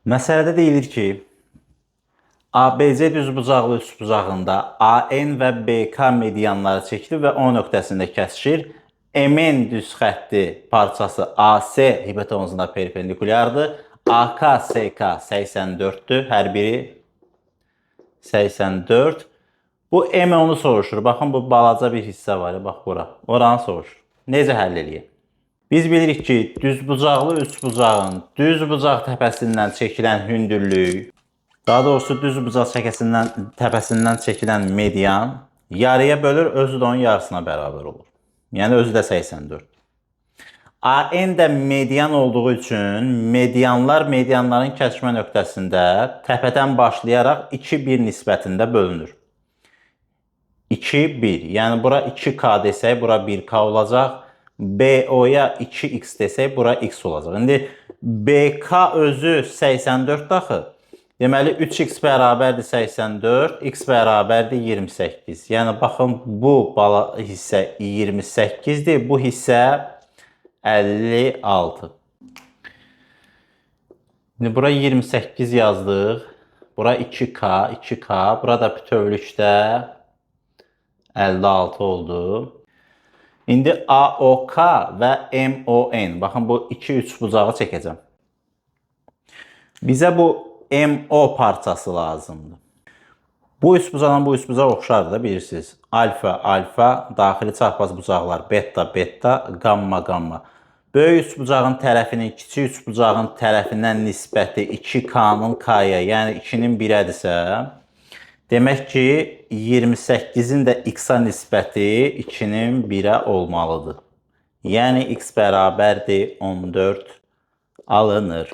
Məsələdə deyilir ki, ABC düzbucaqlı üçbucağında AN və BK medianları çəkilir və O nöqtəsində kəsişir. MN düz xətti parçası AC hipotenuzuna perpendikulyardır. AK, SK 84'dür. Hər biri 84. Bu M10'u soruşur. Baxın, bu balaca bir hissə var. Bax, bura. Oranı soruşur. Necə həll eləyək? Biz bilirik ki, düzbucaqlı üçbucağın düzbucaq təpəsindən çəkilən hündürlük, daha doğrusu düzbucaq təpəsindən çəkilən median yarıya bölür, özü də onun yarısına bərabər olur. Yəni özü də 84. AN də median olduğu üçün medianların kəsişmə nöqtəsində təpədən başlayaraq 2-1 nisbətində bölünür. 2-1. Yəni bura 2K desək, bura 1K olacaq. BO-ya 2X desək, bura X olacaq. İndi BK özü 84 daxı. Deməli 3X bərabərdir 84, X bərabərdir 28. Yəni baxın, bu hissə 28-dir, bu hissə 56. İndi bura 28 yazdıq. Bura 2K, burada bütövlükdə 56 oldu. İndi AOK və MON. Baxın, bu iki üçbucağı çəkəcəm. Bizə bu MO parçası lazımdır. Bu üçbucaqla bu üçbucaq oxşardır da, bilirsiniz. Alfa, alfa, daxili çarpaz bucaqlar, beta, beta, gamma, gamma. Böyük üçbucağın tərəfinin kiçik üçbucağın tərəfindən nisbəti 2K-nın K-ya, yəni 2-nin 1-ədirsə, demək ki, 28-in də X-a nisbəti 2-nin 1-ə olmalıdır. Yəni X bərabərdir 14 alınır.